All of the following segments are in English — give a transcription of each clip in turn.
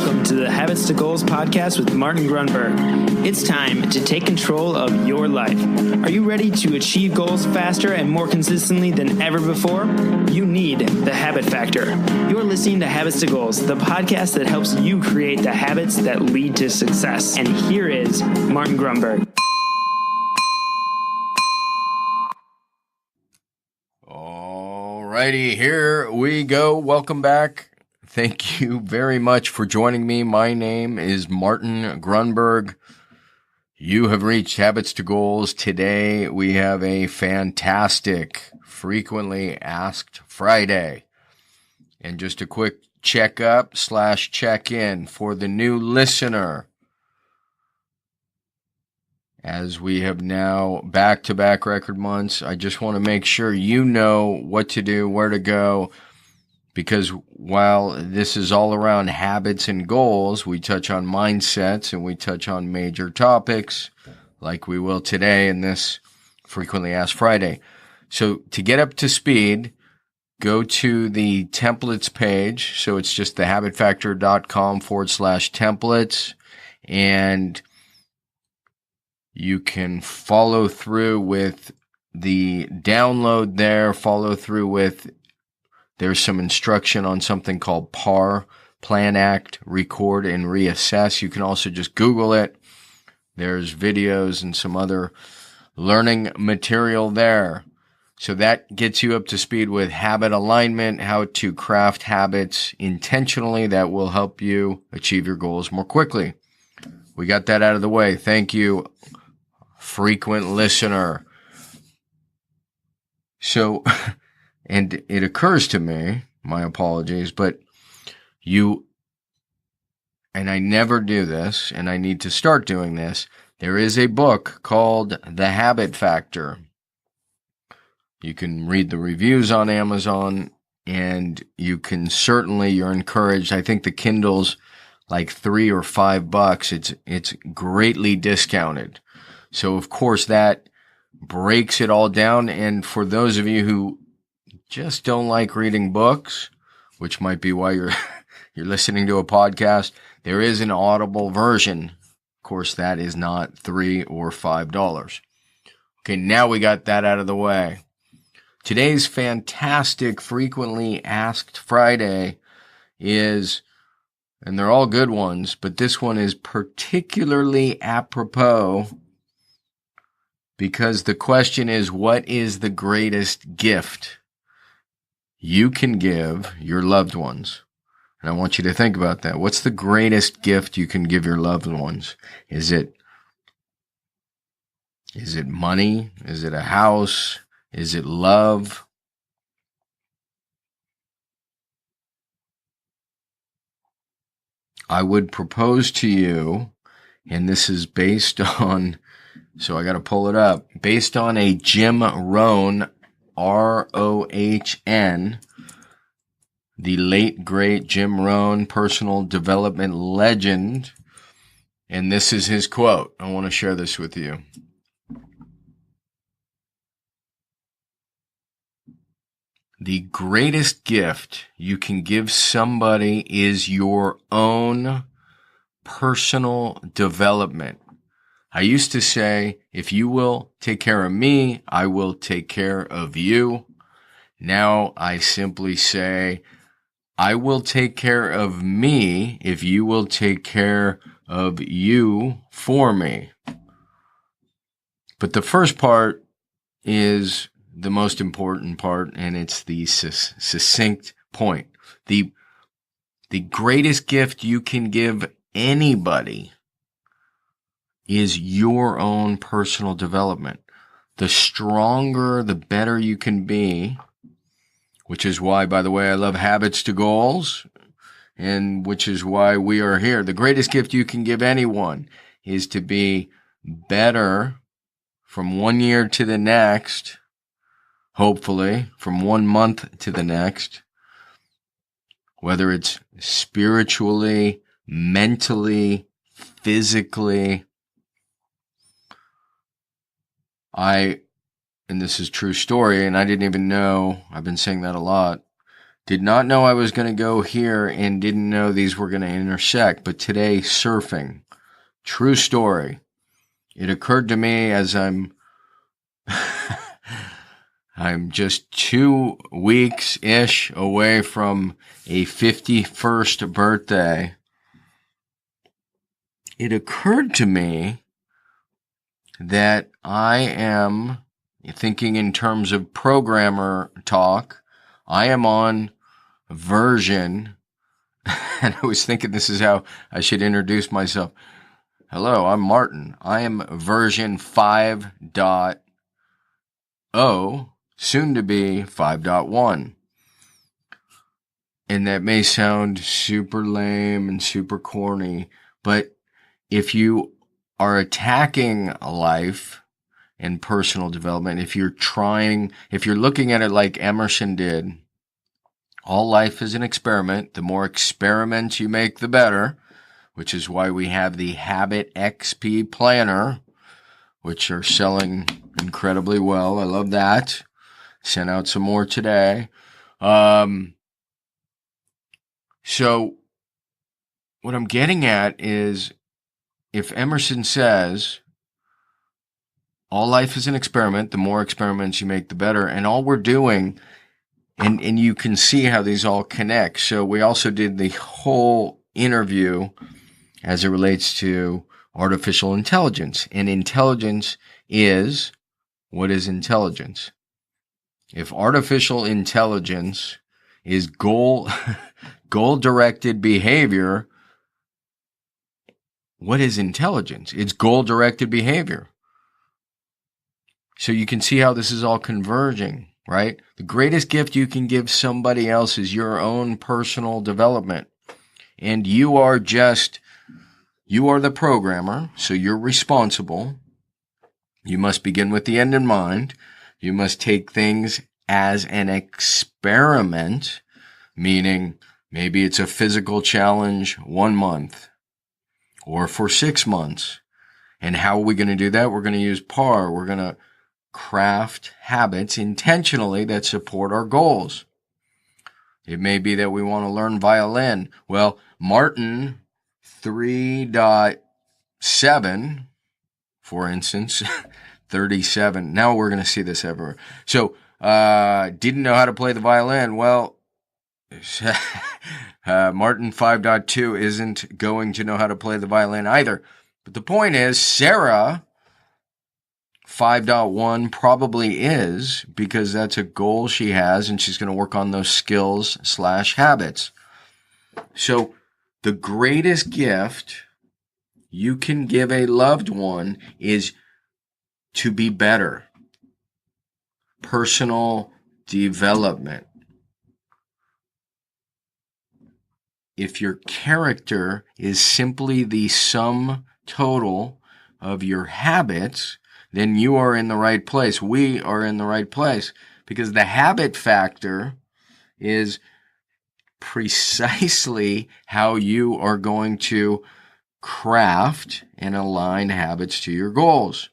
welcome to the Habits to Goals podcast with Martin Grunberg. It's time to take control of your life. Are you ready to achieve goals faster and more consistently than ever before? You need the habit factor. You're listening to Habits to Goals, the podcast that helps you create the habits that lead to success. And here is Martin Grunberg. Alrighty, here we go. Welcome back. Thank you very much for joining me. My name is Martin Grunberg. You have reached Habits to Goals. Today we have a fantastic Frequently Asked Friday. And just a quick check-in for the new listener. As we have now back-to-back record months, I just want to make sure you know what to do, where to go, because while this is all around habits and goals, we touch on mindsets and we touch on major topics like we will today in this Frequently Asked Friday. So to get up to speed, go to the templates page. So it's just thehabitfactor.com/templates, and you can follow through with the download there, there's some instruction on something called PAR, Plan, Act, Record, and Reassess. You can also just Google it. There's videos and some other learning material there. So that gets you up to speed with habit alignment, how to craft habits intentionally that will help you achieve your goals more quickly. We got that out of the way. Thank you, frequent listener. So, and it occurs to me, my apologies, but and I never do this, and I need to start doing this. There is a book called The Habit Factor. You can read the reviews on Amazon, and you're encouraged. I think the Kindle's like $3 or $5. It's greatly discounted. So of course that breaks it all down. And for those of you who just don't like reading books, which might be why you're listening to a podcast, there is an Audible version. Of course, that is not $3 or $5. Okay, now we got that out of the way. Today's fantastic Frequently Asked Friday is, and they're all good ones, but this one is particularly apropos because the question is, what is the greatest gift you can give your loved ones? And I want you to think about that. What's the greatest gift you can give your loved ones? Is it money? Is it a house? Is it love? I would propose to you, and this is based on, so I got to pull it up, based on a Jim Rohn, R-O-H-N, the late, great Jim Rohn, personal development legend. And this is his quote. I want to share this with you. The greatest gift you can give somebody is your own personal development. I used to say, if you will take care of me, I will take care of you. Now I simply say, I will take care of me if you will take care of you for me. But the first part is the most important part, and it's the succinct point. The greatest gift you can give anybody is your own personal development. The stronger, the better you can be, which is why, by the way, I love Habits to Goals, and which is why we are here. The greatest gift you can give anyone is to be better from 1 year to the next, hopefully, from 1 month to the next, whether it's spiritually, mentally, physically. And this is true story, and I didn't even know, I've been saying that a lot, Did not know I was going to go here and didn't know these were going to intersect. But today, surfing. True story. It occurred to me as I'm just 2 weeks-ish away from a 51st birthday. It occurred to me that I am thinking in terms of programmer talk. I am on version, and I was thinking this is how I should introduce myself. Hello, I'm Martin. I am version 5.0, soon to be 5.1. And that may sound super lame and super corny, but if you are attacking life and personal development, if you're looking at it like Emerson did, all life is an experiment. The more experiments you make, the better, which is why we have the Habit XP Planner, which are selling incredibly well. I love that. Sent out some more today. So what I'm getting at is, if Emerson says all life is an experiment, the more experiments you make, the better, and all we're doing, and you can see how these all connect. So we also did the whole interview as it relates to artificial intelligence. And intelligence is, what is intelligence? If artificial intelligence is goal-directed behavior, what is intelligence? It's goal-directed behavior. So you can see how this is all converging, right? The greatest gift you can give somebody else is your own personal development. And you are the programmer, so you're responsible. You must begin with the end in mind. You must take things as an experiment, meaning maybe it's a physical challenge 1 month or for 6 months. And how are we going to do that? We're going to use PAR. We're going to craft habits intentionally that support our goals. It may be that we want to learn violin. Well, Martin 3.7, for instance, 37. Now we're going to see this everywhere. So, didn't know how to play the violin. Well, Martin 5.2 isn't going to know how to play the violin either. But the point is, Sarah 5.1 probably is, because that's a goal she has, and she's going to work on those skills/habits. So the greatest gift you can give a loved one is to be better. Personal development. If your character is simply the sum total of your habits, then you are in the right place. We are in the right place, because the habit factor is precisely how you are going to craft and align habits to your goals.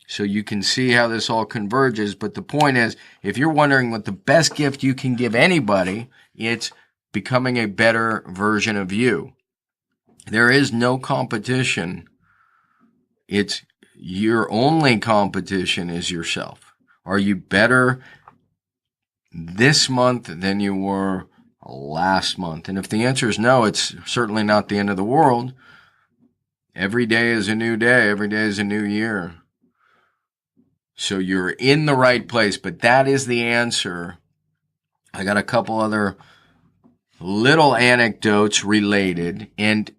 So you can see how this all converges. But the point is, if you're wondering what the best gift you can give anybody, it's becoming a better version of you. There is no competition. It's your only competition is yourself. Are you better this month than you were last month? And if the answer is no, it's certainly not the end of the world. Every day is a new day. Every day is a new year. So you're in the right place, but that is the answer. I got a couple other little anecdotes related, and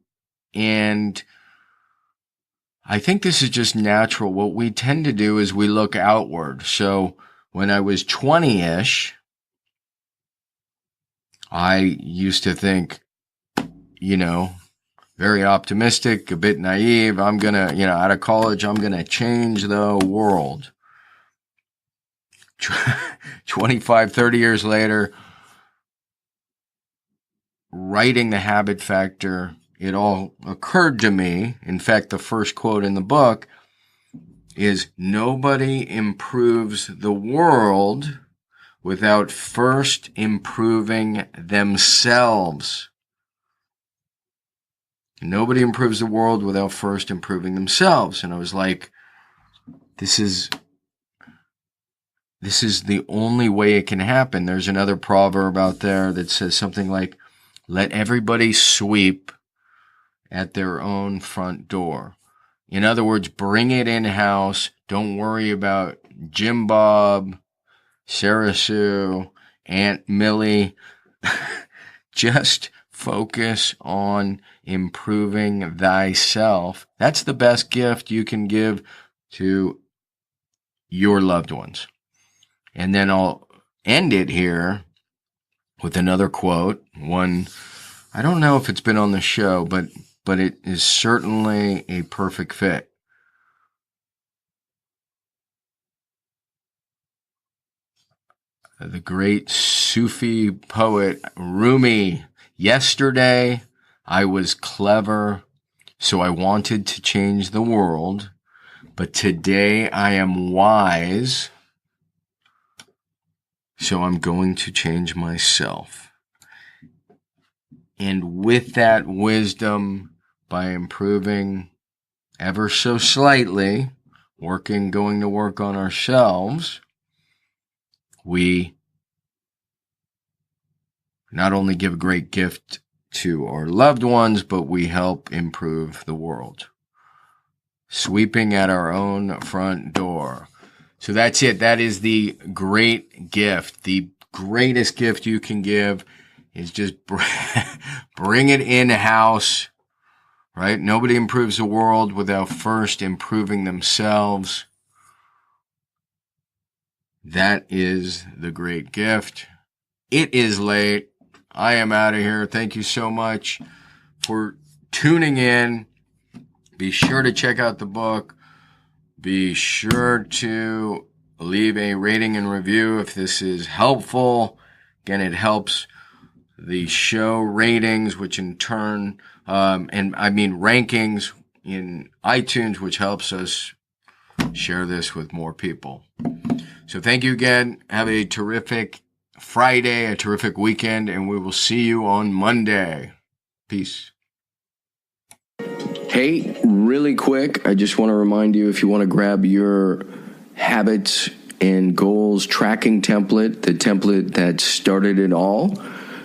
I think this is just natural. What we tend to do is we look outward. So when I was 20-ish, I used to think, very optimistic, a bit naive. I'm going to, out of college, I'm going to change the world. 25, 30 years later, writing The Habit Factor, it all occurred to me. In fact, the first quote in the book is, nobody improves the world without first improving themselves. Nobody improves the world without first improving themselves. And I was like, this is the only way it can happen. There's another proverb out there that says something like, let everybody sweep at their own front door. In other words, bring it in-house. Don't worry about Jim Bob, Sarah Sue, Aunt Millie. Just focus on improving thyself. That's the best gift you can give to your loved ones. And then I'll end it here with another quote. One, I don't know if it's been on the show, but it is certainly a perfect fit. The great Sufi poet Rumi, yesterday I was clever, so I wanted to change the world, but today I am wise, so I'm going to change myself. And with that wisdom, by improving ever so slightly, going to work on ourselves, we not only give a great gift to our loved ones, but we help improve the world. Sweeping at our own front door. So that's it. That is the great gift. The greatest gift you can give is just bring it in-house, right? Nobody improves the world without first improving themselves. That is the great gift. It is late. I am out of here. Thank you so much for tuning in. Be sure to check out the book. Be sure to leave a rating and review if this is helpful. Again, it helps the show ratings, which in turn, rankings in iTunes, which helps us share this with more people. So thank you again. Have a terrific Friday, a terrific weekend, and we will see you on Monday. Peace. Hey, really quick, I just want to remind you, if you want to grab your habits and goals tracking template, the template that started it all,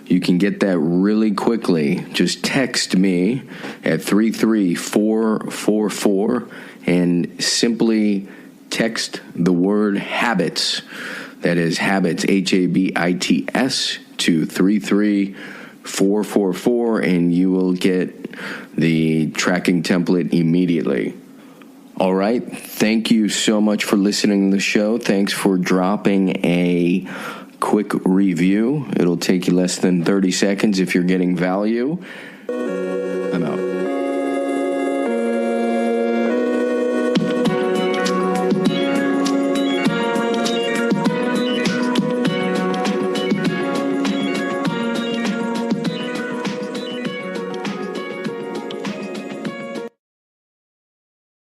you can get that really quickly. Just text me at 33444 and simply text the word habits. That is habits, HABITS, to 33444, and you will get the tracking template immediately. All right. Thank you so much for listening to the show. Thanks for dropping a quick review. It'll take you less than 30 seconds if you're getting value. I'm out.